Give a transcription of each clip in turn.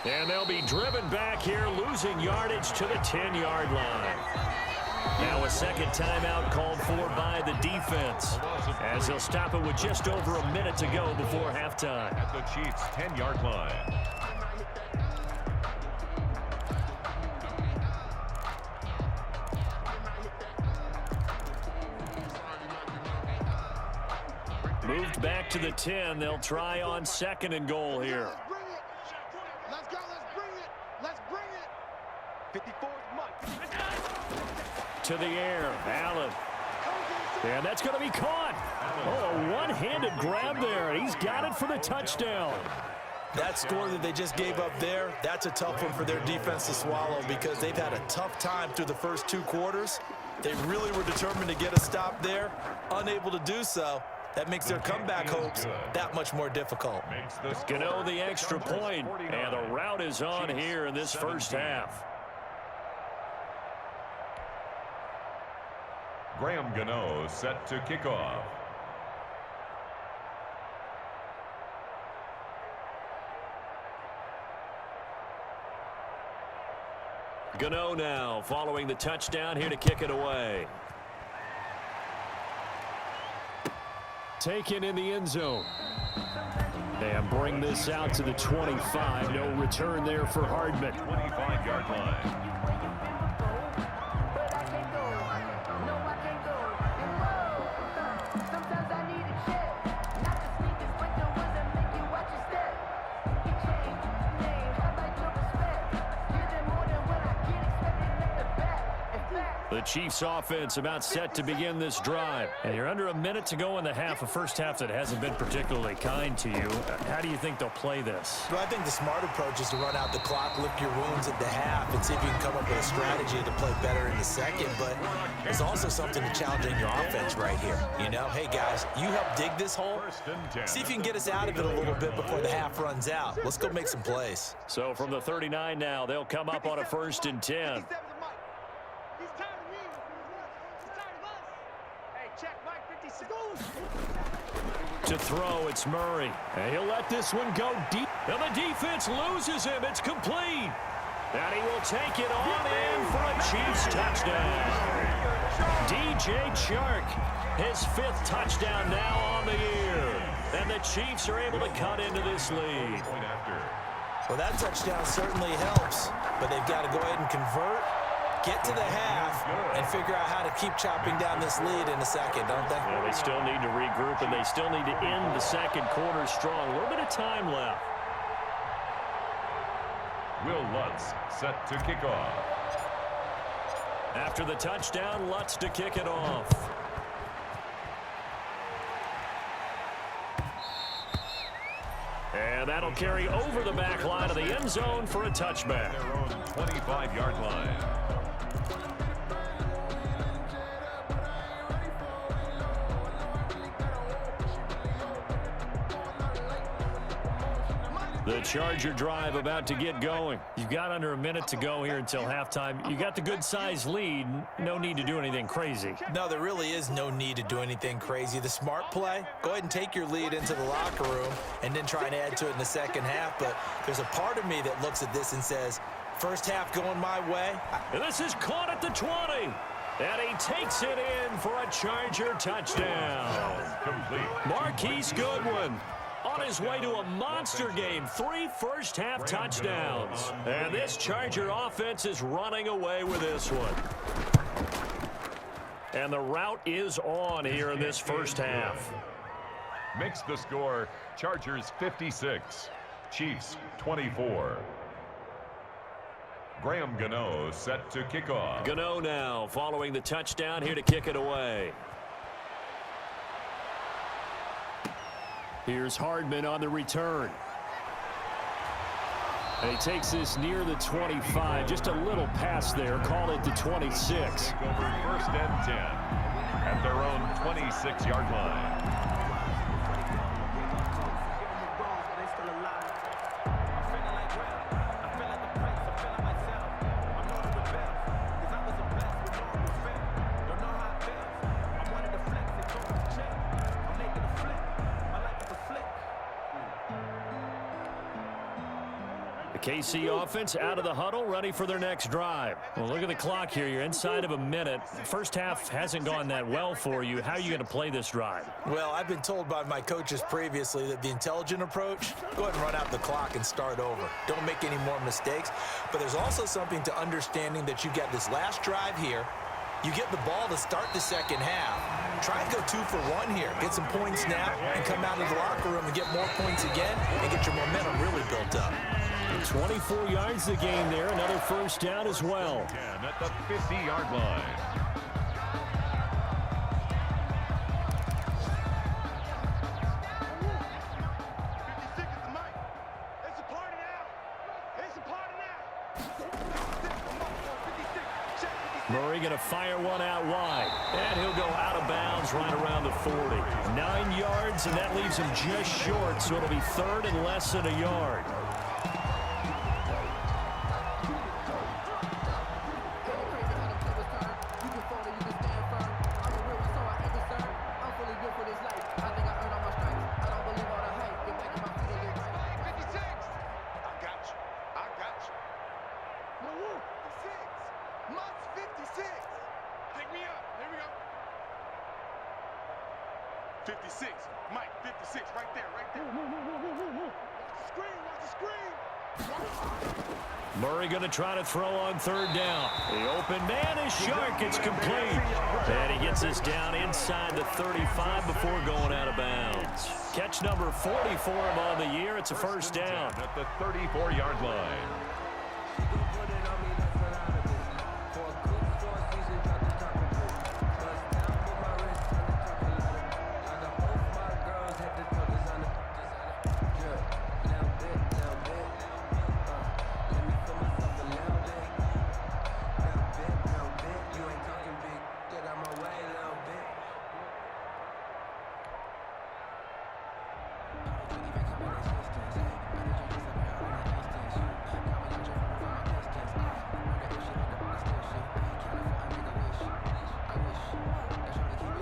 And they'll be driven back here, losing yardage to the 10-yard line. Now a second timeout called for by the defense, as they'll stop it with just over a minute to go before halftime. At the Chiefs' 10-yard line. Moved back to the 10. They'll try on second and goal here. Let's go. Let's bring it. Let's bring it. 54 Mike. To the air. Allen. And that's going to be caught. Oh, a one-handed grab there. He's got it for the touchdown. That score that they just gave up there, that's a tough one for their defense to swallow because they've had a tough time through the first 2 quarters. They really were determined to get a stop there, unable to do so. That makes their comeback hopes that much more difficult. Gano the extra point, and the route is on here in this first half. Graham Gano set to kick off. Gano now following the touchdown here to kick it away. Taken in the end zone. And bring this out to the 25. No return there for Hardman. 25-yard line. The Chiefs offense about set to begin this drive. And you're under a minute to go in the half, a first half that hasn't been particularly kind to you. How do you think they'll play this? Well, I think the smart approach is to run out the clock, lick your wounds at the half, and see if you can come up with a strategy to play better in the second. But there's also something to challenging your offense right here. You know, hey, guys, you help dig this hole. See if you can get us out of it a little bit before the half runs out. Let's go make some plays. So from the 39 now, they'll come up on a 1st and 10. To throw, it's Murray. And he'll let this one go deep. And the defense loses him. It's complete. And he will take it on in for a Chiefs touchdown. DJ Chark, his 5th touchdown now on the year. And the Chiefs are able to cut into this lead. Well, that touchdown certainly helps, but they've got to go ahead and convert, get to the half, and figure out how to keep chopping down this lead in a second, don't they? Yeah, they still need to regroup, and they still need to end the second quarter strong. A little bit of time left. Will Lutz set to kick off. After the touchdown, Lutz to kick it off. And that'll carry over the back line of the end zone for a touchback. Their own 25-yard line. The Charger drive about to get going. You've got under a minute to go here until halftime. You got the good-sized lead. No need to do anything crazy. No, there really is no need to do anything crazy. The smart play, go ahead and take your lead into the locker room and then try and add to it in the second half. But there's a part of me that looks at this and says, first half going my way. And this is caught at the 20. And he takes it in for a Charger touchdown. Complete. Marquise Goodwin on his way to a monster game. 3 first-half touchdowns. And this Charger offense is running away with this one. And the route is on here in this first half. Makes the score Chargers 56, Chiefs 24. Graham Gano set to kick off. Gano now following the touchdown here to kick it away. Here's Hardman on the return. And he takes this near the 25. Just a little pass there. Call it the 26. Take over 1st and 10 at their own 26-yard line. KC offense out of the huddle, ready for their next drive. Well, look at the clock here. You're inside of a minute. First half hasn't gone that well for you. How are you going to play this drive? Well, I've been told by my coaches previously that the intelligent approach, go ahead and run out the clock and start over. Don't make any more mistakes. But there's also something to understanding that you get this last drive here. You get the ball to start the second half. Try and go 2 for 1 here. Get some points now and come out of the locker room and get more points again and get your momentum really built up. 24 yards to gain there. Another first down as well. And at the 50-yard line. Murray going to fire one out wide. And he'll go out of bounds right around the 40. 9 yards, and that leaves him just short, so it'll be third and less than a yard. Murray going to try to throw on third down. The open man is Shark. It's complete. And he gets this down inside the 35 before going out of bounds. Catch number 40 for him on the year. It's a first down. At the 34-yard line.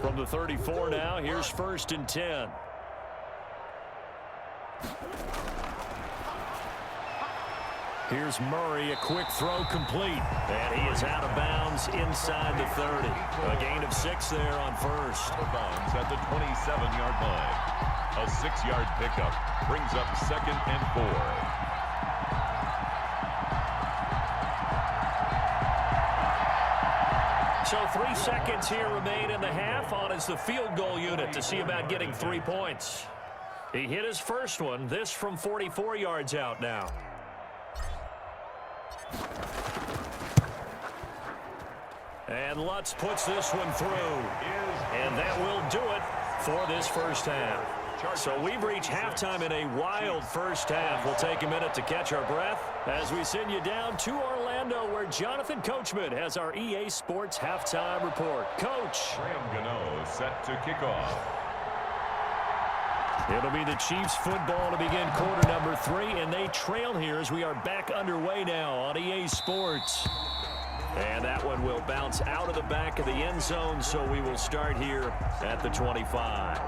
From the 34 now, here's first and 10. Here's Murray, a quick throw complete. And he is out of bounds inside the 30. A gain of 6 there on first. Out of bounds at the 27-yard line. A 6-yard pickup brings up second and 4. So 3 seconds here remain in the half. On is the field goal unit to see about getting 3 points. He hit his first one. This from 44 yards out now. And Lutz puts this one through. And that will do it for this first half. So we've reached halftime in a wild first half. We'll take a minute to catch our breath as we send you down to Orlando, where Jonathan Coachman has our EA Sports halftime report. Coach. Graham Gano set to kick off. It'll be the Chiefs football to begin quarter number 3, and they trail here as we are back underway now on EA Sports. And that one will bounce out of the back of the end zone, so we will start here at the 25.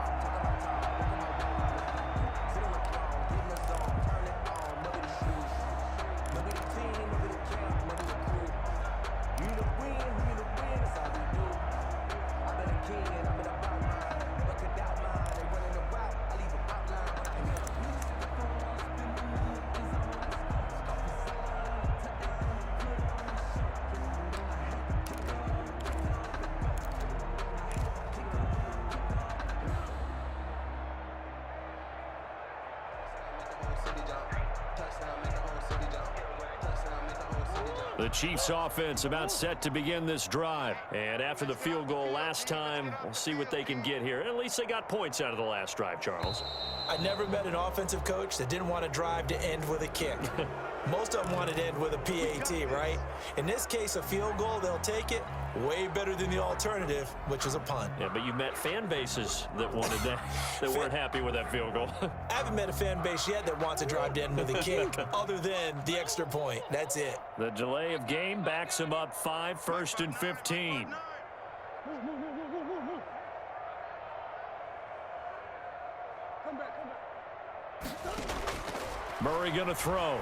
The Chiefs offense about set to begin this drive. And after the field goal last time, we'll see what they can get here. At least they got points out of the last drive, Charles. I never met an offensive coach that didn't want to drive to end with a kick. Most of them wanted to end with a PAT, right? In this case, a field goal, they'll take it. Way better than the alternative, which is a punt. Yeah, but you met fan bases that wanted that, that weren't happy with that field goal. I haven't met a fan base yet that wants to drive to end with a kick other than the extra point. That's it. The delay of game backs him up 5, first and 15. Murray going to throw.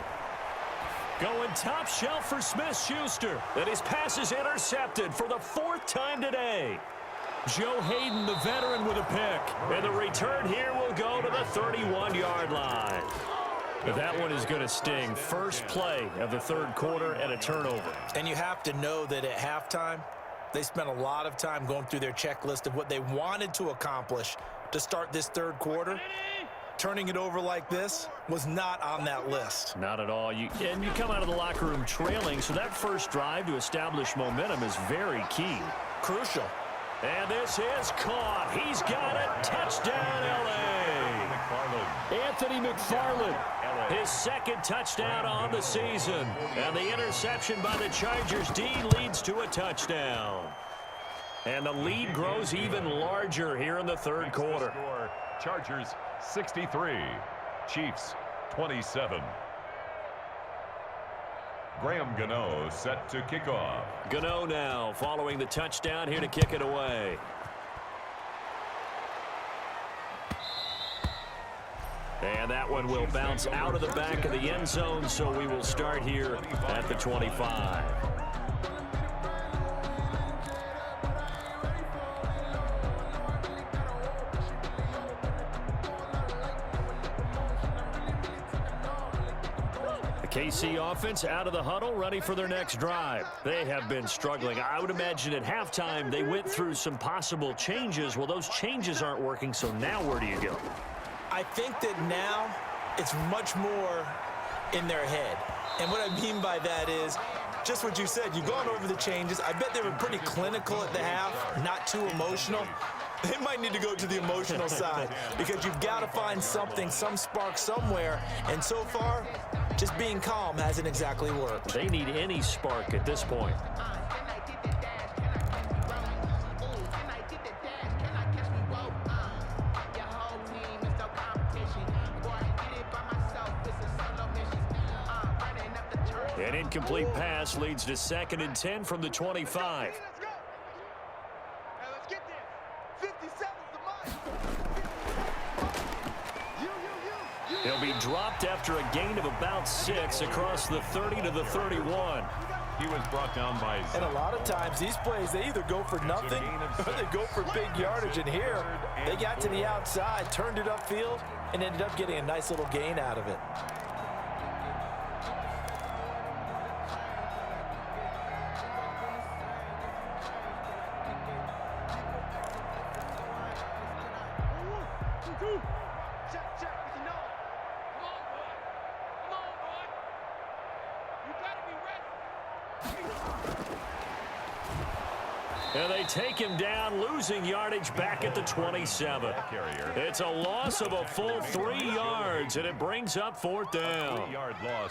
Going top shelf for Smith-Schuster. And his pass is intercepted for the 4th time today. Joe Hayden, the veteran, with a pick. And the return here will go to the 31-yard line. That one is going to sting. First play of the 3rd quarter and a turnover. And you have to know that at halftime, they spent a lot of time going through their checklist of what they wanted to accomplish to start this 3rd quarter. Turning it over like this was not on that list. Not at all. You come out of the locker room trailing, so that first drive to establish momentum is very key. Crucial. And this is caught. He's got it. Touchdown, L.A. Anthony McFarland, his 2nd touchdown on the season. And the interception by the Chargers D leads to a touchdown. And the lead grows even larger here in the 3rd quarter. Chargers 63, Chiefs 27. Graham Gano set to kick off. Gano now following the touchdown here to kick it away. And that one will bounce out of the back of the end zone, so we will start here at the 25. KC offense out of the huddle, ready for their next drive. They have been struggling. I would imagine at halftime they went through some possible changes. Well, those changes aren't working, so now where do you go? I think that now it's much more in their head. And what I mean by that is just what you said. You've gone over the changes. I bet they were pretty clinical at the half, not too emotional. They might need to go to the emotional side because you've got to find something, some spark somewhere. And so far, just being calm hasn't exactly worked. They need any spark at this point. An incomplete pass leads to 2nd and 10 from the 25. He'll be dropped after a gain of about 6 across the 30 to the 31. He was brought down by... And a lot of times these plays, they either go for nothing or they go for big yardage. And here, they got to the outside, turned it upfield, and ended up getting a nice little gain out of it. And they take him down, losing yardage back at the 27. It's a loss of a full 3 yards, and it brings up 4th down.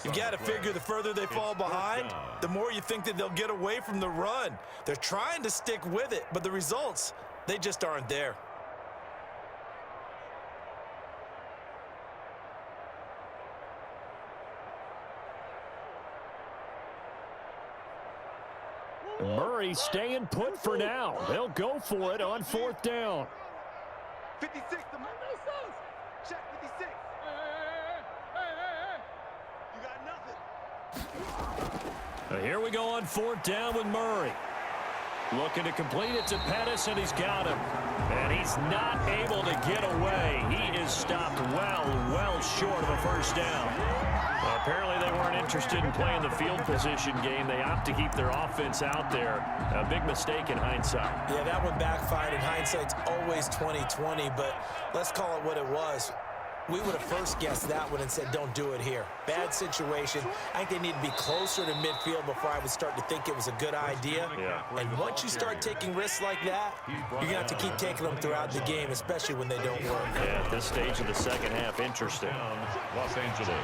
You've got to figure the further they fall behind, the more you think that they'll get away from the run. They're trying to stick with it, but the results, they just aren't there. Murray staying put for now. They'll go for it on 4th down. 56. Check 56. You got nothing. Here we go on 4th down with Murray. Looking to complete it to Pettis, and he's got him. And he's not able to get away. He is stopped well short of a 1st down. Well, apparently they weren't interested in playing the field position game. They opt to keep their offense out there. A big mistake in hindsight. Yeah, that one backfired. In hindsight's always 20/20, but let's call it what it was. We would have first guessed that one and said, don't do it here. Bad situation. I think they need to be closer to midfield before I would start to think it was a good idea. Yeah. And once you start taking risks like that, you're going to have to keep taking them throughout the game, especially when they don't work. Yeah, at this stage of the 2nd half, interesting. Los Angeles.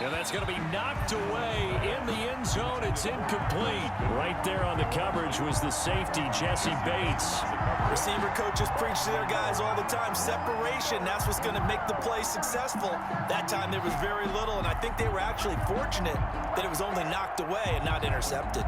And that's going to be knocked away in the end zone. It's incomplete. Right there on the coverage was the safety, Jesse Bates. Receiver coaches preach to their guys all the time. Separation, that's what's going to make the play successful. That time there was very little, and I think they were actually fortunate that it was only knocked away and not intercepted.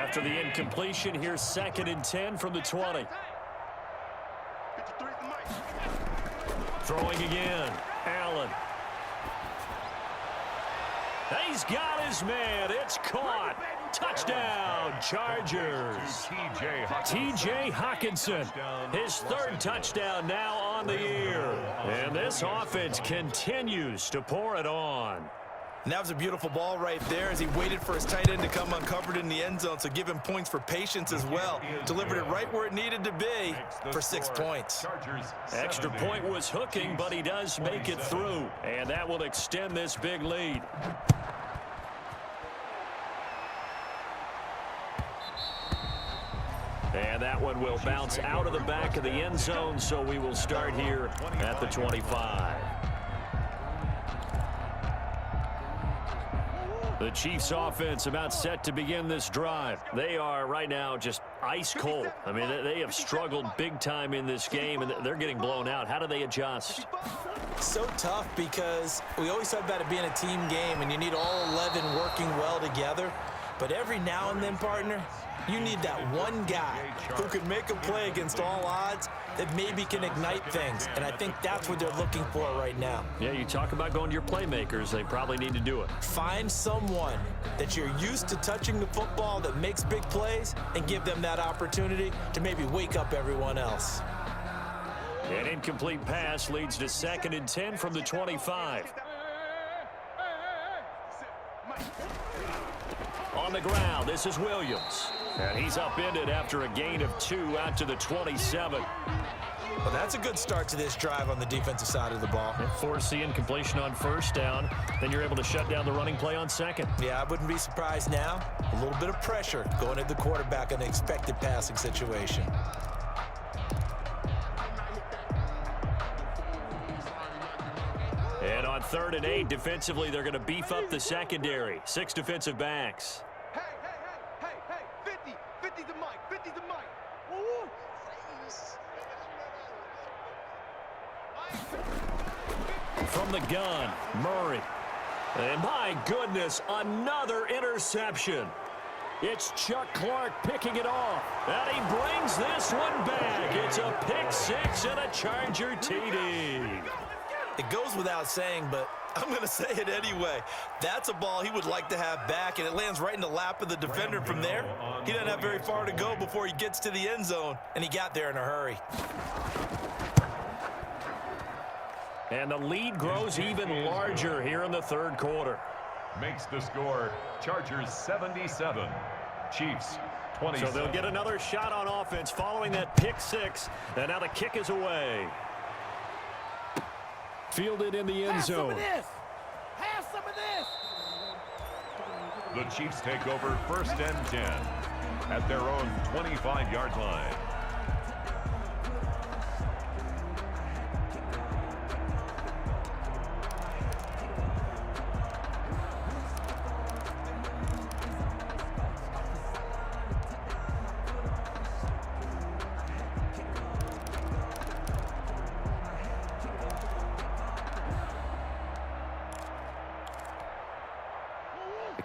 After the incompletion, here's 2nd and 10 from the 20. 53's the mic. Throwing again. Allen. He's got his man. It's caught. Touchdown, Chargers. T.J. Hockenson, his 3rd touchdown now on the year. And this offense continues to pour it on. And that was a beautiful ball right there as he waited for his tight end to come uncovered in the end zone, so give him points for patience as well. Delivered it right where it needed to be for 6 points. Extra point was hooking, but he does make it through. And that will extend this big lead. And that one will bounce out of the back of the end zone, so we will start here at the 25. The Chiefs offense about set to begin this drive. They are right now just ice cold. I mean, they have struggled big time in this game, and they're getting blown out. How do they adjust? So tough because we always talk about it being a team game, and you need all 11 working well together. But every now and then, partner, you need that one guy who can make a play against all odds that maybe can ignite things. And I think that's what they're looking for right now. Yeah, you talk about going to your playmakers. They probably need to do it. Find someone that you're used to touching the football that makes big plays and give them that opportunity to maybe wake up everyone else. An incomplete pass leads to 2nd and 10 from the 25. On the ground, this is Williams. And he's upended after a gain of 2 out to the 27. Well, that's a good start to this drive on the defensive side of the ball. Force the incompletion on 1st down. Then you're able to shut down the running play on 2nd. Yeah, I wouldn't be surprised now. A little bit of pressure going at the quarterback in an expected passing situation. And on 3rd and 8, defensively, they're going to beef up the secondary. 6 defensive backs. Hey, 50's the mic, 50's the mic. Woo! From the gun, Murray. And my goodness, another interception. It's Chuck Clark picking it off. And he brings this one back. It's a pick 6 and a Charger TD. It goes without saying, but I'm going to say it anyway. That's a ball he would like to have back, and it lands right in the lap of the defender from there. He doesn't have very far to go before he gets to the end zone, and he got there in a hurry. And the lead grows even larger here in the 3rd quarter. Makes the score Chargers 77, Chiefs 27. So they'll get another shot on offense following that pick 6, and now the kick is away. Fielded in the end zone. Have some of this. The Chiefs take over 1st and 10 at their own 25-yard line.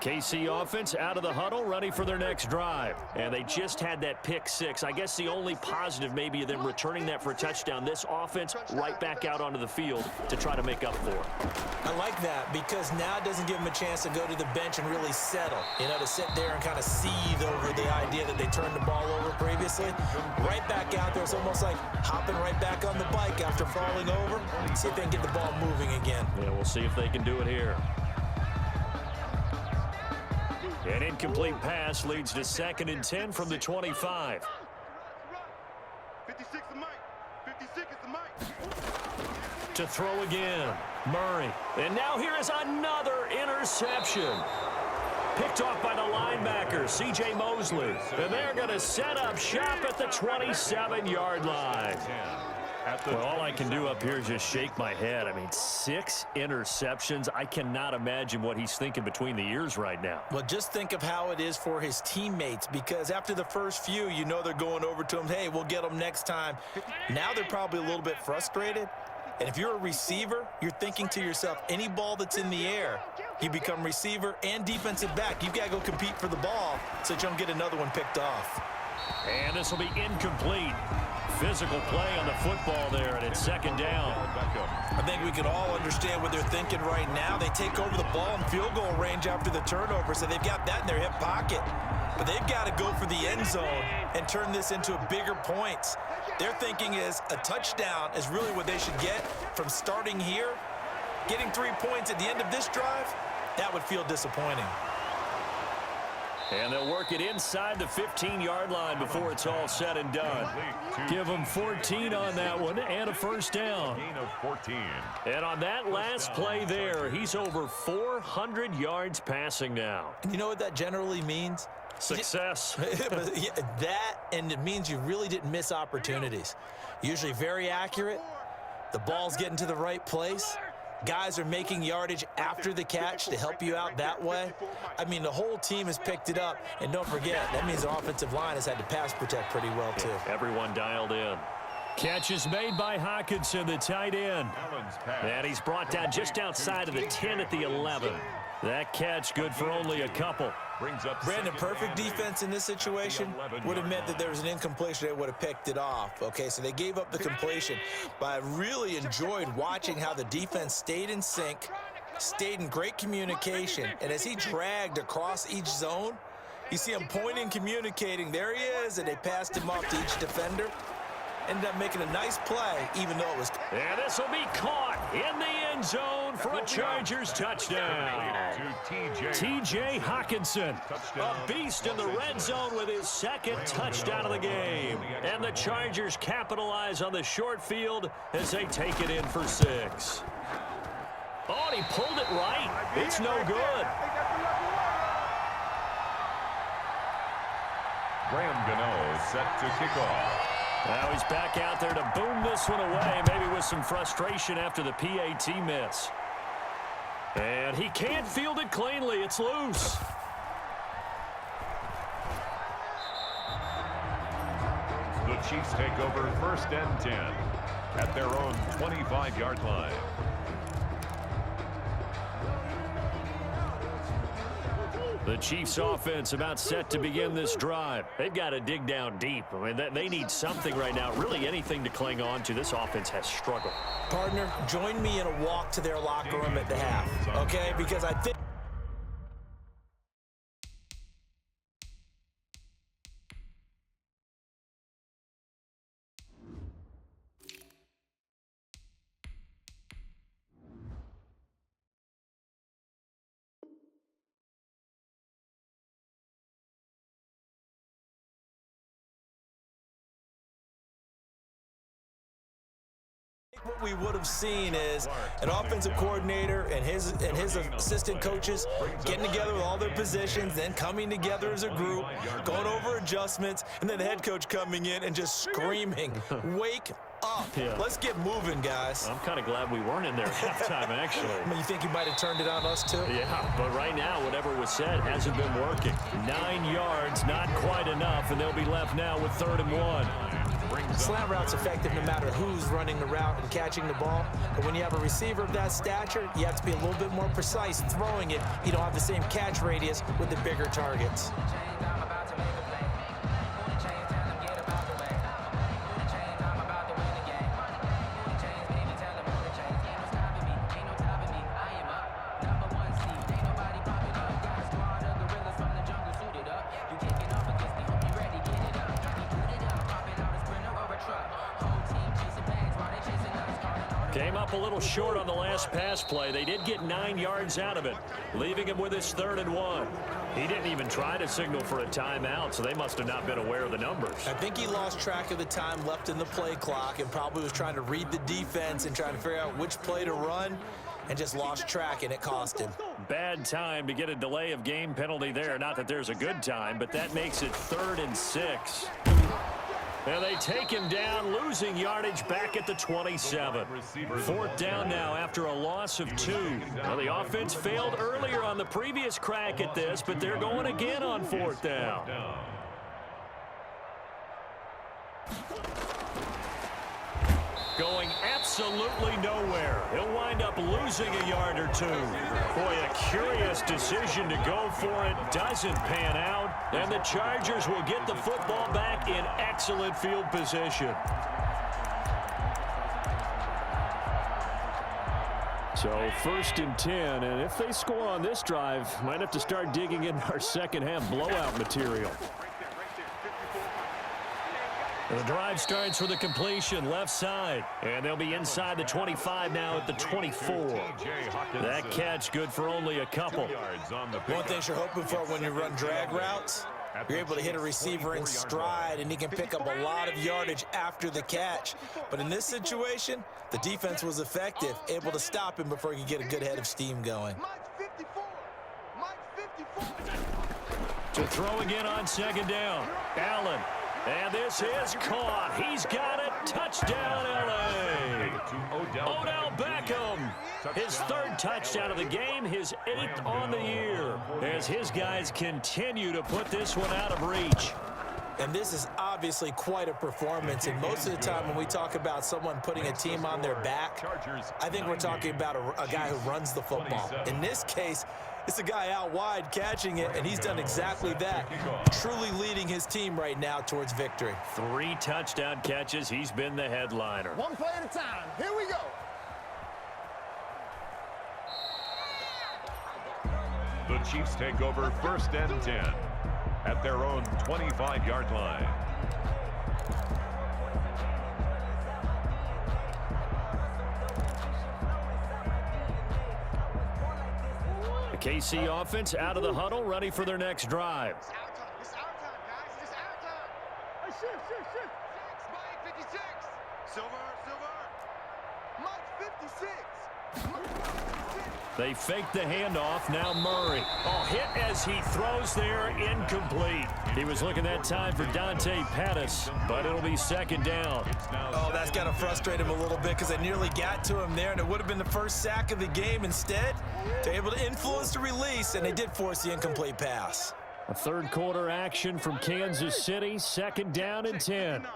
KC offense out of the huddle, ready for their next drive. And they just had that pick 6. I guess the only positive maybe of them returning that for a touchdown. This offense right back out onto the field to try to make up for it. I like that because now it doesn't give them a chance to go to the bench and really settle. You know, to sit there and kind of seethe over the idea that they turned the ball over previously. Right back out there. It's almost like hopping right back on the bike after falling over. See if they can get the ball moving again. Yeah, we'll see if they can do it here. An incomplete pass leads to 2nd and 10 from the 25. 56 the mic. 56 is the mic. To throw again, Murray. And now here is another interception. Picked off by the linebacker, C.J. Mosley. And they're going to set up shop at the 27-yard line. Well, all I can do up here is just shake my head. I mean, 6 interceptions. I cannot imagine what he's thinking between the ears right now. Well, just think of how it is for his teammates, because after the first few, you know they're going over to him, hey, we'll get them next time. Now they're probably a little bit frustrated, And if you're a receiver, you're thinking to yourself, any ball that's in the air, you become receiver and defensive back. You've got to go compete for the ball so that you don't get another one picked off. And this will be incomplete. Physical play on the football there, and it's second down. I think we can all understand what they're thinking right now. They take over the ball in field goal range after the turnover, so they've got that in their hip pocket. But they've got to go for the end zone and turn this into bigger points. Their thinking is a touchdown is really what they should get from starting here. Getting 3 points at the end of this drive, that would feel disappointing. And they'll work it inside the 15-yard line before it's all said and done. Give them 14 on that one and a first down. Gain of 14. And on that last play there, he's over 400 yards passing now. And you know what that generally means? Success. That, and it means you really didn't miss opportunities. Usually very accurate. The ball's getting to the right place. Guys are making yardage after the catch to help you out that way. I mean, the whole team has picked it up. And don't forget, that means the offensive line has had to pass protect pretty well, too. Everyone dialed in. Catch is made by Hockenson, the tight end. And he's brought down just outside of the 10 at the 11. That catch good for only a couple. Brandon, perfect defense in this situation would have meant that there was an incompletion. They would have picked it off. Okay, so they gave up the completion. But I really enjoyed watching how the defense stayed in sync, stayed in great communication. And as he dragged across each zone, you see him pointing, communicating. There he is, and they passed him off to each defender. Ended up making a nice play, even though it was... And this will be caught in the end zone for a Chargers touchdown. T.J. Hockenson, a beast in the red zone with his second touchdown of the game. And the Chargers capitalize on the short field as they take it in for 6. Oh, and he pulled it right. It's no good. Graham Gano set to kick off. Now he's back out there to boom this one away, maybe with some frustration after the PAT miss. And he can't field it cleanly. It's loose. The Chiefs take over 1st and 10 at their own 25-yard line. The Chiefs offense about set to begin this drive. They've got to dig down deep. I mean, they need something right now, really anything to cling on to. This offense has struggled. Partner, join me in a walk to their locker room at the half, okay? Because I think... What we would have seen is an offensive coordinator and his assistant coaches getting together with all their positions, then coming together as a group, going over adjustments, and then the head coach coming in and just screaming, "Wake up. Yeah. Let's get moving, guys." I'm kind of glad we weren't in there at halftime, actually. I mean, you think you might have turned it on us, too? Yeah, but right now, whatever was said hasn't been working. 9 yards, not quite enough, and they'll be left now with 3rd and 1. Slant route's effective no matter who's running the route and catching the ball. But when you have a receiver of that stature, you have to be a little bit more precise throwing it. You don't have the same catch radius with the bigger targets. Came up a little short on the last pass play. They did get 9 yards out of it, leaving him with his 3rd and 1. He didn't even try to signal for a timeout, so they must have not been aware of the numbers. I think he lost track of the time left in the play clock and probably was trying to read the defense and trying to figure out which play to run and just lost track, and it cost him. Bad time to get a delay of game penalty there. Not that there's a good time, but that makes it 3rd and 6. And they take him down, losing yardage back at the 27. 4th down now after a loss of 2. Now, the offense failed earlier on the previous crack at this, but they're going again on 4th down. Going absolutely nowhere. He'll wind up losing a yard or two. Boy, a curious decision to go for it. Doesn't pan out. And the Chargers will get the football back in excellent field position. So 1st and 10, and if they score on this drive, might have to start digging in our second half blowout material. The drive starts with a completion left side, and they'll be inside the 25 now at the 24. That catch good for only a couple. One thing you're hoping for when you run drag routes, you're able to hit a receiver in stride, and he can pick up a lot of yardage after the catch. But in this situation, the defense was effective, able to stop him before he could get a good head of steam going. To throw again on 2nd down. Allen. And this is caught. He's got it. Touchdown, L.A. Odell Beckham. His 3rd touchdown of the game, his 8th on the year, as his guys continue to put this one out of reach. And this is obviously quite a performance. And most of the time when we talk about someone putting a team on their back, I think we're talking about a guy who runs the football. In this case, it's a guy out wide catching it, and he's done exactly that, truly leading his team right now towards victory. 3 touchdown catches. He's been the headliner. One play at a time. Here we go. The Chiefs take over 1st and 10 at their own 25-yard line. The KC offense out of the huddle, ready for their next drive. It's our time. It's our time, guys. It's our time. Hey, shift. Mike 56. Silver. Mike 56. They fake the handoff. Now Murray. Oh, hit as he throws there. Incomplete. He was looking that time for Dante Pettis, but it'll be 2nd down. Oh, that's got to frustrate him a little bit because they nearly got to him there, and it would have been the first sack of the game. Instead, they're able to influence the release, and they did force the incomplete pass. A 3rd quarter action from Kansas City. 2nd down and 10.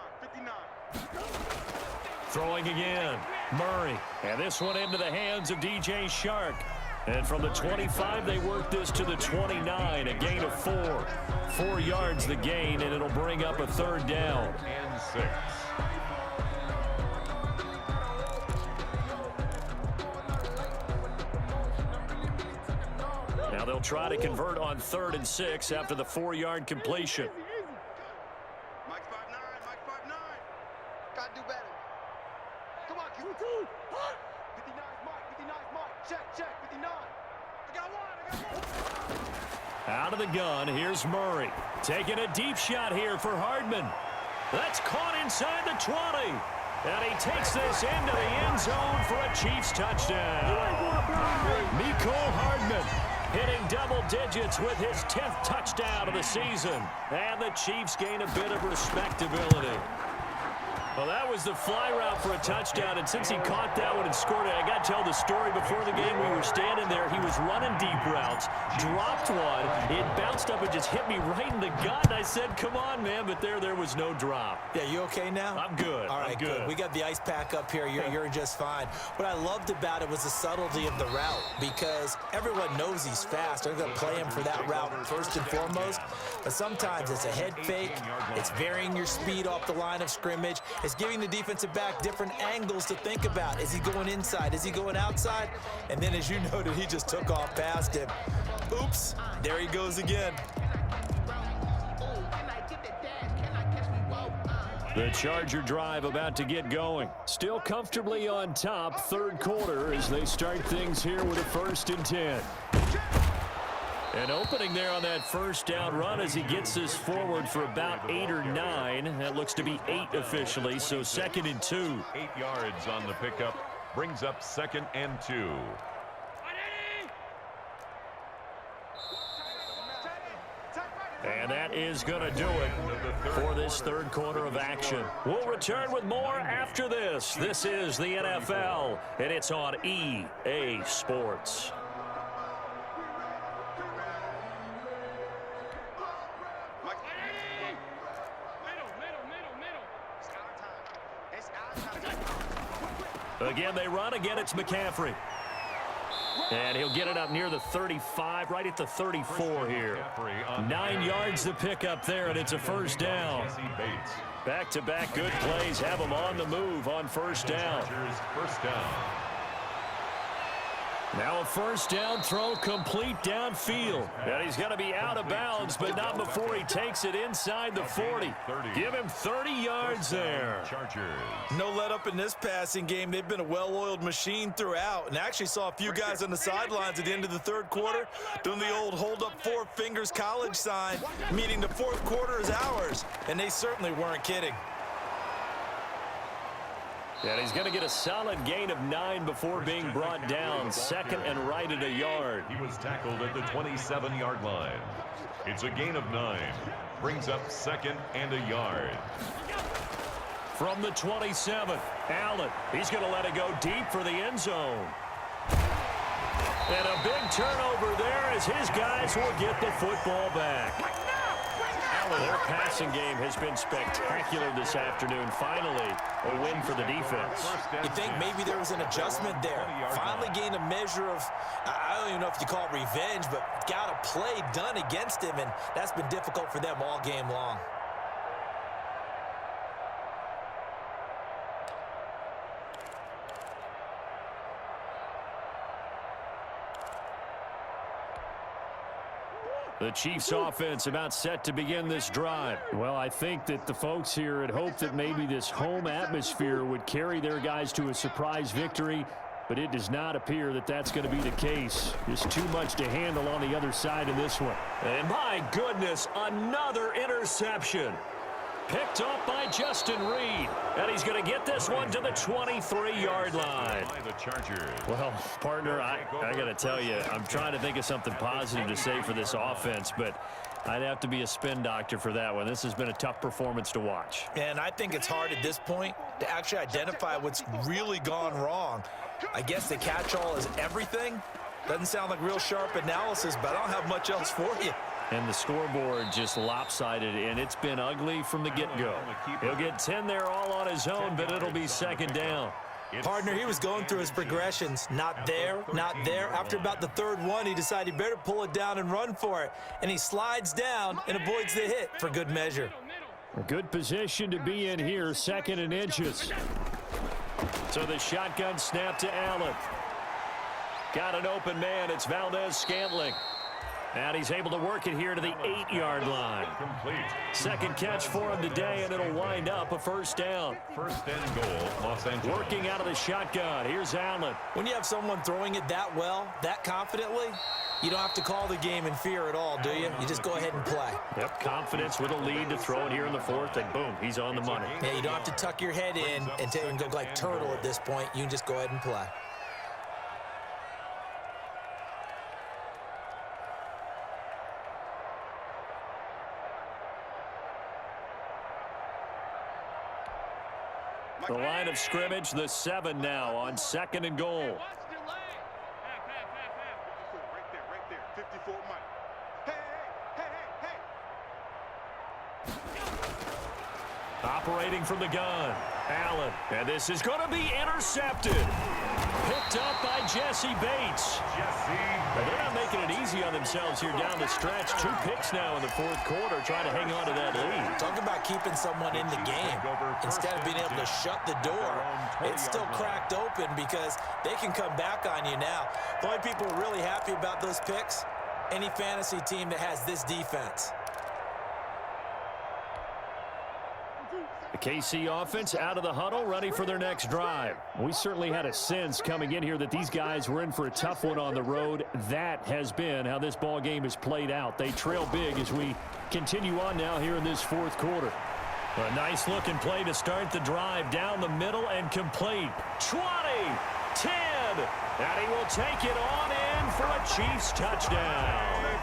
Throwing again. Murray. And this one into the hands of DJ Shark. And from the 25, they work this to the 29. A gain of 4. 4 yards the gain, and it'll bring up a 3rd down. And 6. Now they'll try to convert on 3rd and 6 after the 4-yard completion. Mike 5'9". Gotta do better. Come on, Q. 59's Mike. Check. 59. I got one. Out of the gun, here's Murray. Taking a deep shot here for Hardman. That's caught inside the 20. And he takes this into the end zone for a Chiefs touchdown. Mecole Hardman hitting double digits with his 10th touchdown of the season. And the Chiefs gain a bit of respectability. Well, that was the fly route for a touchdown, and since he caught that one and scored it, I got to tell the story. Before the game, we were standing there. He was running deep routes, dropped one. It bounced up and just hit me right in the gut. I said, come on, man, but there was no drop. Yeah, you okay now? I'm good. All right, good. We got the ice pack up here. You're just fine. What I loved about it was the subtlety of the route, because everyone knows he's fast. They're going to play him for that route first and foremost, but sometimes it's a head fake. It's varying your speed off the line of scrimmage. It's giving the defensive back different angles to think about. Is he going inside? Is he going outside? And then, as you noted, he just took off past him. Oops, there he goes again. The Charger drive about to get going. Still comfortably on top, 3rd quarter as they start things here with a 1st and 10. An opening there on that 1st down run as he gets this forward for about 8 or 9. That looks to be 8 officially, so 2nd and 2. 8 yards on the pickup brings up 2nd and 2. And that is going to do it for this 3rd quarter of action. We'll return with more after this. This is the NFL, and it's on EA Sports. Again, they run. Again, it's McCaffrey. And he'll get it up near the 35, right at the 34 here. 9 yards to pick up there, and it's a first down. Back-to-back good plays have him on the move on first down. Now a first down throw complete downfield. And he's going to be out of bounds, but not before he takes it inside the 40. Give him 30 yards there. No let up in this passing game. They've been a well-oiled machine throughout. And actually saw a few guys on the sidelines at the end of the third quarter doing the old hold up 4 fingers college sign, meaning the fourth quarter is ours. And they certainly weren't kidding. And he's going to get a solid gain of 9 before being brought down. Second and right at a yard. He was tackled at the 27-yard line. It's a gain of 9. Brings up second and a yard. From the 27, Allen. He's going to let it go deep for the end zone. And a big turnover there as his guys will get the football back. Their passing game has been spectacular this afternoon. Finally, a win for the defense. You think maybe there was an adjustment there. Finally gained a measure of, I don't even know if you call it revenge, but got a play done against him, and that's been difficult for them all game long. The Chiefs offense about set to begin this drive. Well, I think that the folks here had hoped that maybe this home atmosphere would carry their guys to a surprise victory, but it does not appear that that's going to be the case. Just too much to handle on the other side of this one. And my goodness, another interception. Picked up by Justin Reed. And he's going to get this one to the 23-yard line. Well, partner, I got to tell you, I'm trying to think of something positive to say for this offense, but I'd have to be a spin doctor for that one. This has been a tough performance to watch. And I think it's hard at this point to actually identify what's really gone wrong. I guess the catch-all is everything. Doesn't sound like real sharp analysis, but I don't have much else for you. And the scoreboard just lopsided, and it's been ugly from the get-go. He'll get 10 there all on his own, but it'll be second down. Partner, he was going through his progressions. Not there, not there. After about the third one, he decided he better pull it down and run for it. And he slides down and avoids the hit for good measure. A good position to be in here, second and inches. So the shotgun snap to Allen. Got an open man. It's Valdez-Scantling. And he's able to work it here to the 8-yard line. Second catch for him today, and it'll wind up a first down. First and goal, Los Angeles. Working out of the shotgun. Here's Allen. When you have someone throwing it that well, that confidently, you don't have to call the game in fear at all, do you? You just go ahead and play. Yep, confidence with a lead to throw it here in the fourth, and boom, he's on the money. Yeah, you don't have to tuck your head in and go like turtle at this point. You can just go ahead and play. The line of scrimmage, the 7 now on second and goal. Right there. 54 Mike. Hey. Operating from the gun, Allen. And this is going to be intercepted. Picked up by Jesse Bates. Well, they're not making it easy on themselves here down the stretch. 2 picks now in the fourth quarter, trying to hang on to that lead. Talk about keeping someone in the game. Instead of being able to shut the door, it's still cracked open because they can come back on you now. The only people who are really happy about those picks, any fantasy team that has this defense. The KC offense out of the huddle, ready for their next drive. We certainly had a sense coming in here that these guys were in for a tough one on the road. That has been how this ball game has played out. They trail big as we continue on now here in this fourth quarter. A nice looking play to start the drive down the middle and complete. 20, 10, and he will take it on in for a Chiefs touchdown.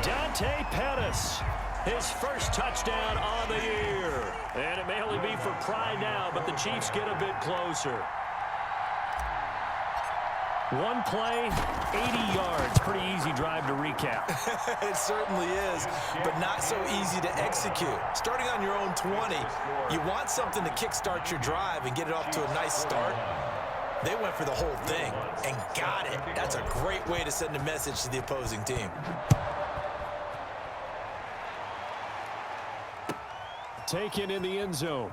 Dante Pettis. His first touchdown on the year. And it may only be for pride now, but the Chiefs get a bit closer. One play, 80 yards. Pretty easy drive to recap. It certainly is, but not so easy to execute. Starting on your own 20, you want something to kickstart your drive and get it off to a nice start. They went for the whole thing and got it. That's a great way to send a message to the opposing team. Taken in the end zone.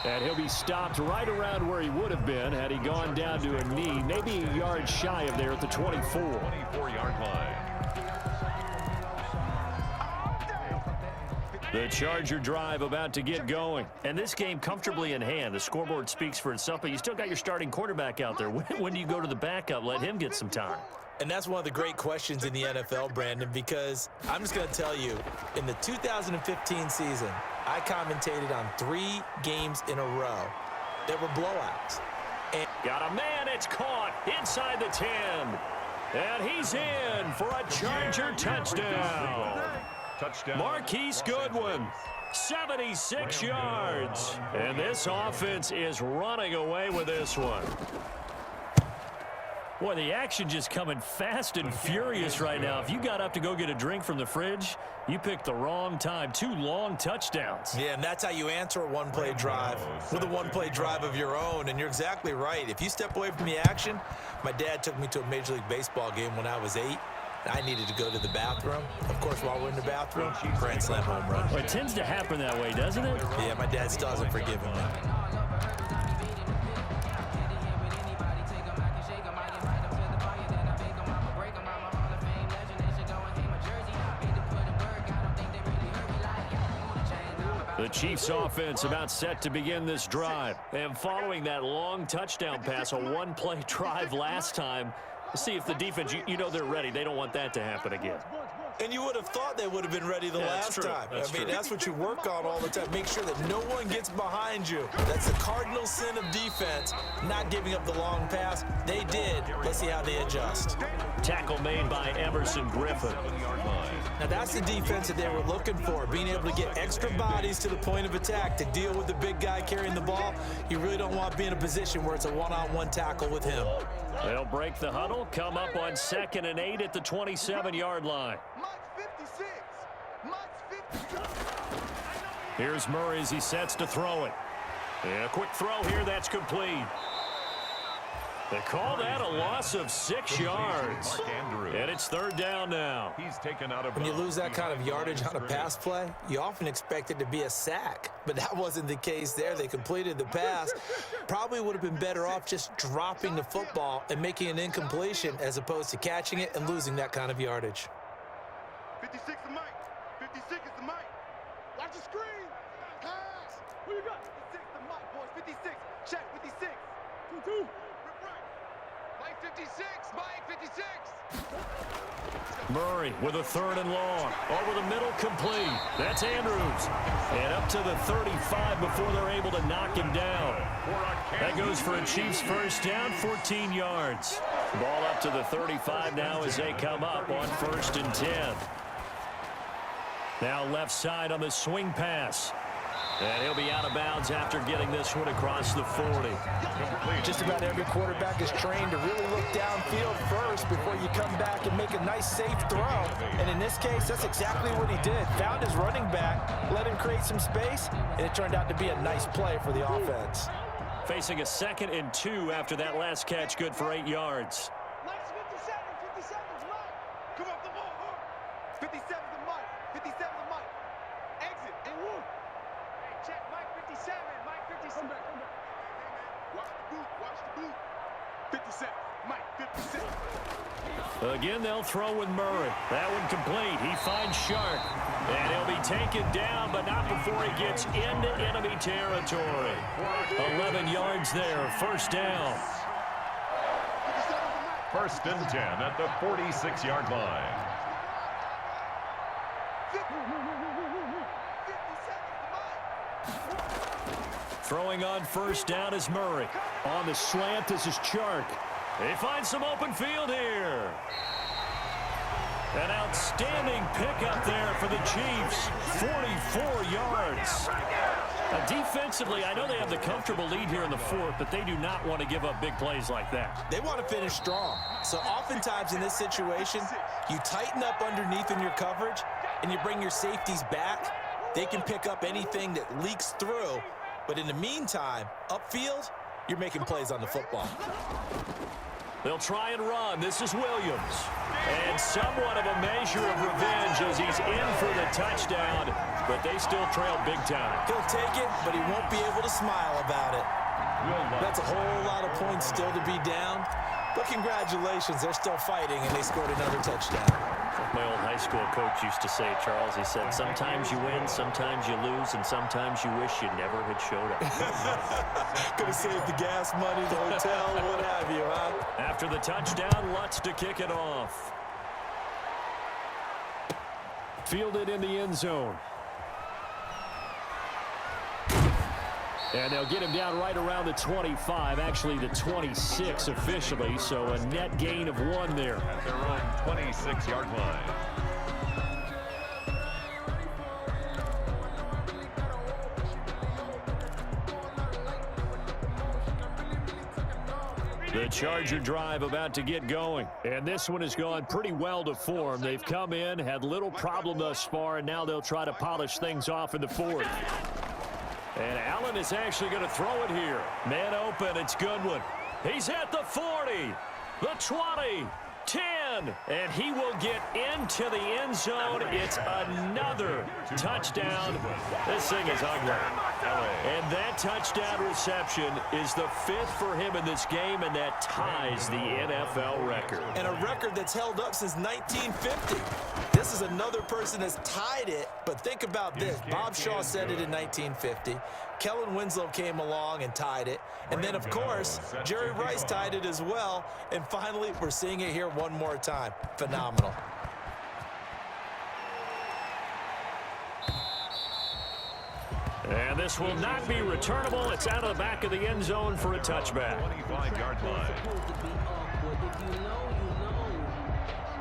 And he'll be stopped right around where he would have been had he gone down to a knee, maybe a yard shy of there at the 24. 24-yard line. The Charger drive about to get going. And this game comfortably in hand. The scoreboard speaks for itself, but you still got your starting quarterback out there. When do you go to the backup? Let him get some time. And that's one of the great questions in the NFL, Brandon, because I'm just going to tell you, in the 2015 season, I commentated on 3 games in a row that were blowouts. And got a man, it's caught inside the 10. And he's in for a Charger touchdown. Marquise Goodwin, 76 yards. And this offense is running away with this one. Boy, the action just coming fast and furious right now. If you got up to go get a drink from the fridge, you picked the wrong time. 2 long touchdowns. Yeah, and that's how you answer a one-play drive with a one-play drive of your own. And you're exactly right. If you step away from the action, my dad took me to a Major League Baseball game when I was 8. I needed to go to the bathroom. Of course, while we're in the bathroom, grand slam home run. Well, it tends to happen that way, doesn't it? Yeah, my dad still hasn't forgiven me. The Chiefs offense about set to begin this drive. And following that long touchdown pass, a one-play drive last time, see if the defense, you know they're ready. They don't want that to happen again. And you would have thought they would have been ready the last time. That's what you work on all the time. Make sure that no one gets behind you. That's the cardinal sin of defense, not giving up the long pass. They did. Let's see how they adjust. Tackle made by Emerson Griffin. Now that's the defense that they were looking for, being able to get extra bodies to the point of attack to deal with the big guy carrying the ball. You really don't want to be in a position where it's a one-on-one tackle with him. They'll break the huddle, come up on 2nd and 8 at the 27-yard line. Here's Murray as he sets to throw it. Yeah, quick throw here, that's complete. They call that a loss of 6 yards. And it's 3rd down now. He's taken out of when you lose that kind of yardage on a pass play, you often expect it to be a sack. But that wasn't the case there. They completed the pass. Probably would have been better off just dropping the football and making an incompletion as opposed to catching it and losing that kind of yardage. 56 is Mike. 56 is the Mike. Watch the screen. Pass. Who you got? 56 the Mike, boys. 56. Check 56. 2-2. Mike 56. Mike 56. Murray with a 3rd and long. Over the middle, complete. That's Andrews. And up to the 35 before they're able to knock him down. That goes for a Chiefs first down, 14 yards. Ball up to the 35 now as they come up on 1st and 10. Now left side on the swing pass. And he'll be out of bounds after getting this one across the 40. Just about every quarterback is trained to really look downfield first before you come back and make a nice, safe throw. And in this case, that's exactly what he did. Found his running back, let him create some space, and it turned out to be a nice play for the offense. Facing a 2nd and 2 after that last catch, good for 8 yards. Mike's 57. 57's Mike. Come up the ball. 57's the Mike. 57's the Mike. Exit and woo. Check Mike 57. Mike 57. Come back. Hey, man. Watch the boot. Watch the boot. 57. Mike 57. Again, they'll throw with Murray. That one complete. He finds Shark. And he'll be taken down, but not before he gets into enemy territory. 11 yards there. 1st down. 1st and 10 at the 46-yard line. Throwing on 1st down is Murray. On the slant, this is Chark. They find some open field here. An outstanding pickup there for the Chiefs. 44 yards. Defensively, I know they have the comfortable lead here in the 4th, but they do not want to give up big plays like that. They want to finish strong. So oftentimes in this situation, you tighten up underneath in your coverage, and you bring your safeties back. They can pick up anything that leaks through, But in the meantime, upfield, you're making plays on the football. They'll try and run. This is Williams. And somewhat of a measure of revenge as he's in for the touchdown, but they still trail big time. He'll take it, but he won't be able to smile about it. That's a whole lot of points still to be down. But congratulations, they're still fighting, and they scored another touchdown. My old high school coach used to say, Charles, he said, sometimes you win, sometimes you lose, and sometimes you wish you never had showed up. Gonna save the gas money, the hotel, what have you, huh? After the touchdown, Lutz to kick it off. Fielded in the end zone. And they'll get him down right around the 25, actually the 26 officially, so a net gain of 1 there. At their own 26-yard line. The Charger drive about to get going. And this one has gone pretty well to form. They've come in, had little problem thus far, and now they'll try to polish things off in the fourth. And Allen is actually going to throw it here. Man open, it's Goodwin. He's at the 40, the 20, 10, and he will get into the end zone. It's another touchdown. This thing is ugly. And that touchdown reception is the 5th for him in this game, and that ties the NFL record. And a record that's held up since 1950. This is another person that's tied it, but think about this. Bob Shaw said it in 1950. Kellen Winslow came along and tied it. And then, of course, Jerry Rice tied it as well. And finally, we're seeing it here one more time. Phenomenal. And this will not be returnable. It's out of the back of the end zone for a touchback. 25-yard line.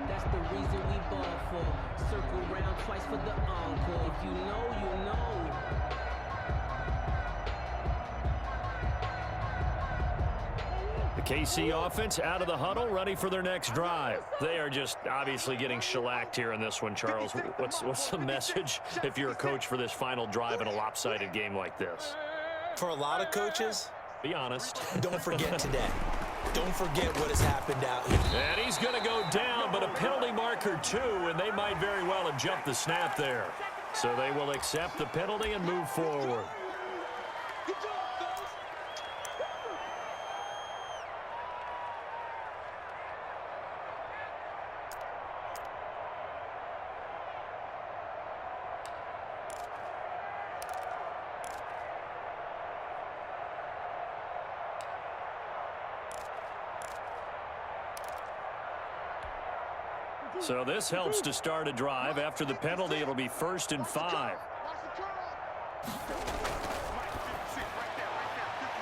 That's the reason we ball for. Circle round twice for the encore. If you know, you know. The KC offense out of the huddle, ready for their next drive. They are just obviously getting shellacked here in this one, Charles. What's the message if you're a coach for this final drive in a lopsided game like this? For a lot of coaches, be honest. Don't forget today. Don't forget what has happened out here. And he's going to go down, but a penalty marker too, and they might very well have jumped the snap there. So they will accept the penalty and move forward. So this helps to start a drive. After the penalty, it'll be 1st and 5.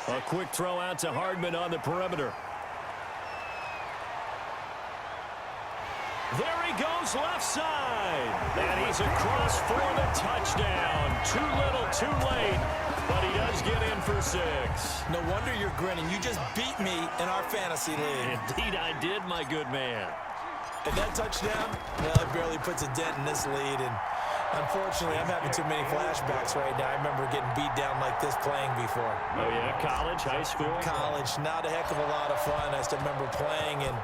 A quick throw out to Hardman on the perimeter. There he goes left side. And he's across for the touchdown. Too little, too late. But he does get in for 6. No wonder you're grinning. You just beat me in our fantasy league. Indeed I did, my good man. And that touchdown, well, it barely puts a dent in this lead. And unfortunately, I'm having too many flashbacks right now. I remember getting beat down like this playing before. Oh, yeah? College, high school? College, not a heck of a lot of fun. I still remember playing and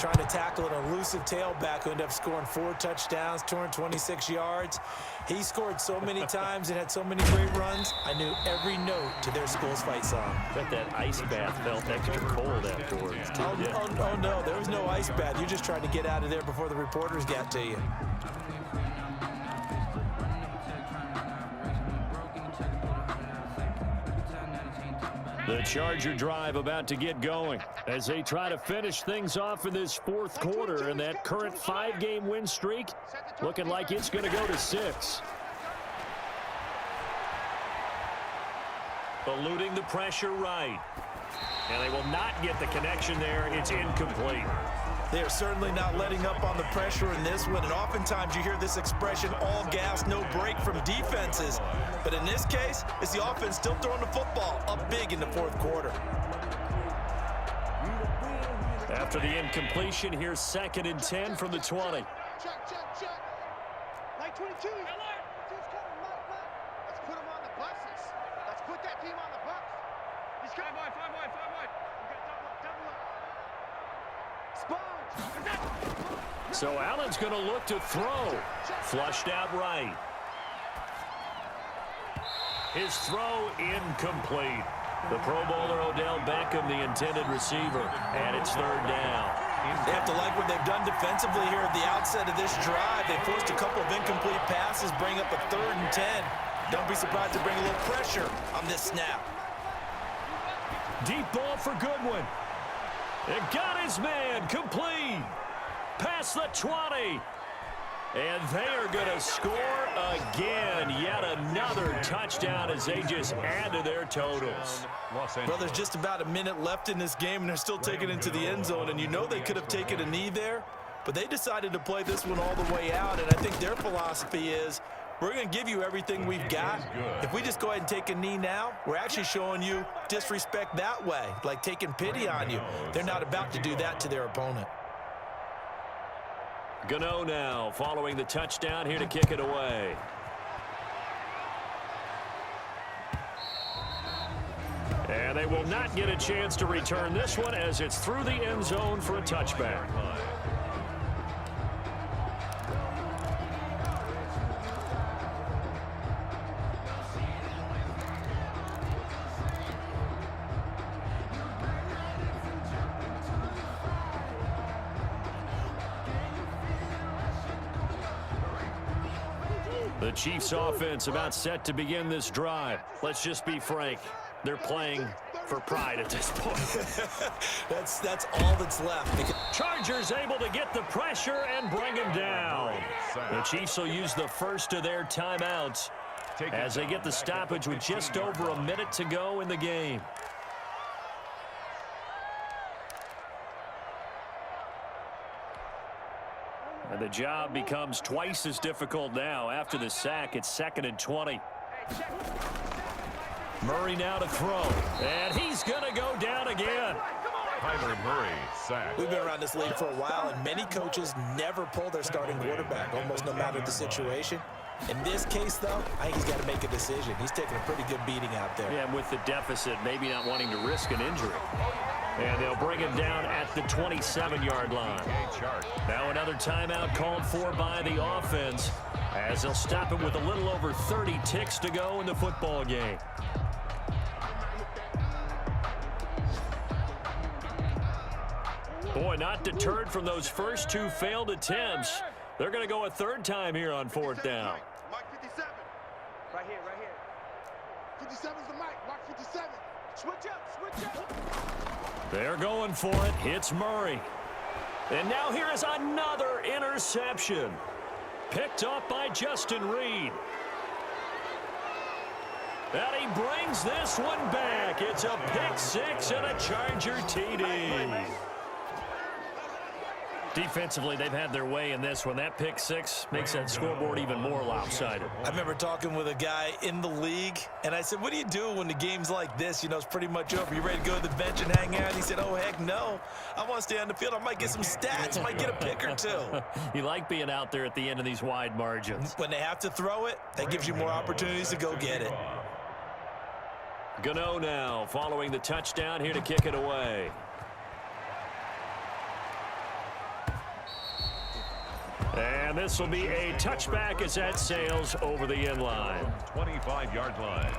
trying to tackle an elusive tailback who ended up scoring 4 touchdowns, 226 yards. He scored so many times and had so many great runs, I knew every note to their school's fight song. Bet that ice bath felt extra cold afterwards. Oh, no, there was no ice bath. You just tried to get out of there before the reporters got to you. The Charger drive about to get going as they try to finish things off in this 4th quarter, and that current 5-game win streak looking like it's going to go to 6. Eluding the pressure right. And they will not get the connection there. It's incomplete. They are certainly not letting up on the pressure in this one, and oftentimes you hear this expression, all gas, no break from defenses. But in this case, it's the offense still throwing the football up big in the 4th quarter. After the incompletion, here's 2nd and 10 from the 20. Check. Like 22. Let's put him on the buses. Let's put that team on the Bucks. He's got 5 wide. We got double up. Sponge. So Allen's going to look to throw. Flushed out right. His throw incomplete. The Pro Bowler Odell Beckham, the intended receiver, and it's third down. They have to like what they've done defensively here at the outset of this drive. They forced a couple of incomplete passes, bring up a 3rd and 10. Don't be surprised to bring a little pressure on this snap. Deep ball for Goodwin. It got his man complete. Past the 20. And they are going to score again. Yet another touchdown as they just add to their totals. Well, there's just about a minute left in this game, and they're still taking it into the end zone. And you know they could have taken a knee there, but they decided to play this one all the way out. And I think their philosophy is, we're going to give you everything we've got. If we just go ahead and take a knee now, we're actually showing you disrespect that way, like taking pity on you. They're not about to do that to their opponent. Gano now following the touchdown here to kick it away. And they will not get a chance to return this one as it's through the end zone for a touchback. The Chiefs offense about set to begin this drive. Let's just be frank. They're playing for pride at this point. That's all that's left. Chargers able to get the pressure and bring him down. The Chiefs will use the first of their timeouts as they get the stoppage with just over a minute to go in the game. And the job becomes twice as difficult now. After the sack, it's 2nd and 20. Murray now to throw. And he's going to go down again. Kyler Murray sacked. We've been around this league for a while, and many coaches never pull their starting quarterback, almost no matter the situation. In this case, though, I think he's got to make a decision. He's taking a pretty good beating out there. Yeah, with the deficit, maybe not wanting to risk an injury. And they'll bring him down at the 27-yard line. Now another timeout called for by the offense as they'll stop him with a little over 30 ticks to go in the football game. Boy, not deterred from those first 2 failed attempts. They're going to go a 3rd time here on 4th down. Mike 57. Right here. 57's the mic. Mark 57. Switch up. They're going for it. It's Murray. And now here is another interception. Picked up by Justin Reed. And he brings this one back. It's a pick 6 and a Charger TD. Defensively, they've had their way in this one. That pick 6 makes that scoreboard even more lopsided. I remember talking with a guy in the league, and I said, what do you do when the game's like this? You know, it's pretty much over. You ready to go to the bench and hang out? He said, oh, heck no. I want to stay on the field. I might get some stats. I might get a pick or 2. You like being out there at the end of these wide margins. When they have to throw it, that gives you more opportunities to go get it. Gano now following the touchdown here to kick it away. And this will be a touchback as that sails over the end line. 25-yard line.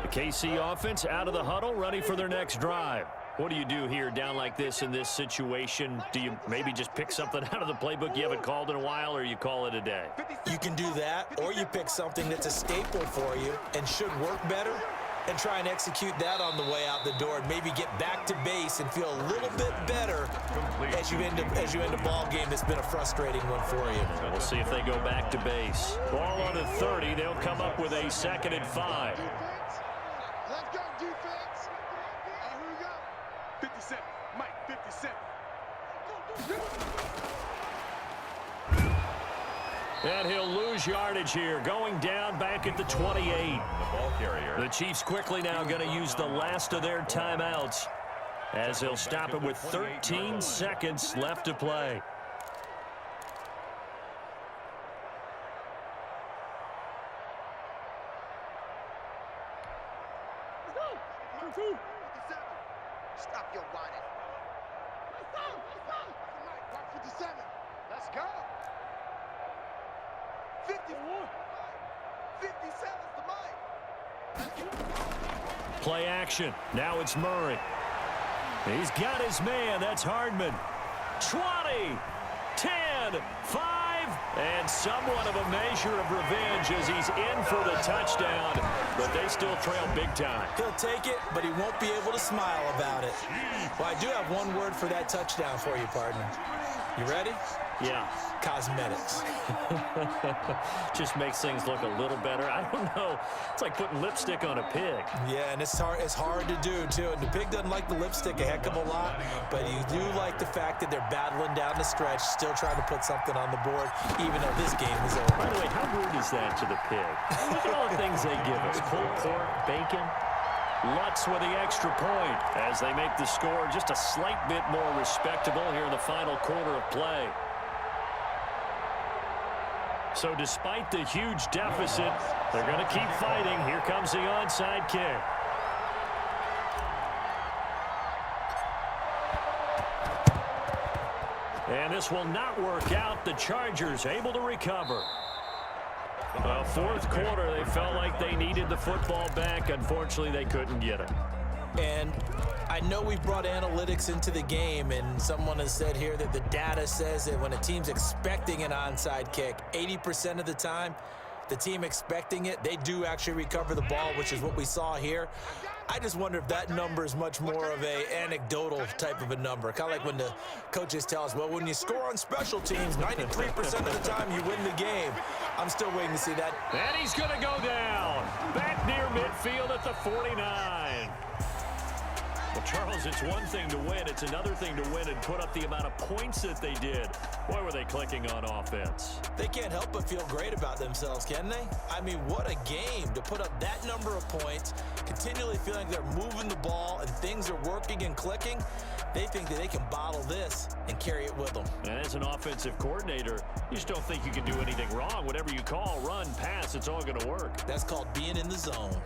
The KC offense out of the huddle, ready for their next drive. What do you do here down like this in this situation? Do you maybe just pick something out of the playbook you haven't called in a while, or you call it a day? You can do that, or you pick something that's a staple for you and should work better and try and execute that on the way out the door and maybe get back to base and feel a little bit better as you end a ball game that's been a frustrating one for you. We'll see if they go back to base. Ball on the 30. They'll come up with a 2nd and 5. Let's go, defense. And here we go. 57. Mike, 57. And he'll lose yardage here, going down back at the 28. The ball carrier. The Chiefs quickly now going to use the last of their timeouts as they'll stop it with 13 seconds left to play. Stop your whining. Mark 57. Let's go. 51. 57's the mic. Play action. Now it's Murray. He's got his man. That's Hardman. 20, 10, 5, and somewhat of a measure of revenge as he's in for the touchdown, but they still trail big time. He'll take it, but he won't be able to smile about it. Well, I do have one word for that touchdown for you, partner. You ready? Yeah. Cosmetics. Just makes things look a little better. I don't know. It's like putting lipstick on a pig. Yeah, and it's hard to do, too. And the pig doesn't like the lipstick a heck of a lot, but you do like the fact that they're battling down the stretch, still trying to put something on the board, even though this game is over. By the way, how rude is that to the pig? Look at all the things they give us. Pulled pork, bacon. Lutz with the extra point as they make the score just a slight bit more respectable here in the final quarter of play. So despite the huge deficit, they're going to keep fighting. Here comes the onside kick. And this will not work out. The Chargers able to recover. Fourth quarter, they felt like they needed the football back. Unfortunately, they couldn't get it. And I know we brought analytics into the game, and someone has said here that the data says that when a team's expecting an onside kick, 80% of the time, the team expecting it, they do actually recover the ball, which is what we saw here. I just wonder if that number is much more of a anecdotal type of a number. Kind of like when the coaches tell us, well, when you score on special teams, 93% of the time you win the game. I'm still waiting to see that. And he's going to go down. Back near midfield at the 49. Well, Charles, it's one thing to win. It's another thing to win and put up the amount of points that they did. Boy, were they clicking on offense. They can't help but feel great about themselves, can they? I mean, what a game to put up that number of points, continually feeling they're moving the ball and things are working and clicking. They think that they can bottle this and carry it with them. And as an offensive coordinator, you just don't think you can do anything wrong. Whatever you call, run, pass, it's all going to work. That's called being in the zone.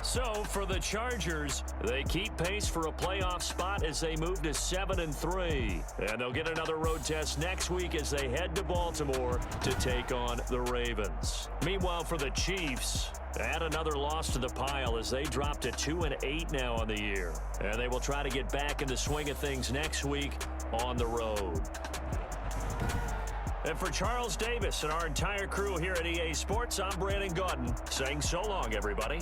So for the Chargers, they keep pace for a playoff spot as they move to 7-3. And they'll get another road test next week as they head to Baltimore to take on the Ravens. Meanwhile, for the Chiefs, add another loss to the pile as they drop to 2-8 now on the year. And they will try to get back in the swing of things next week on the road. And for Charles Davis and our entire crew here at EA Sports, I'm Brandon Gaudin saying so long, everybody.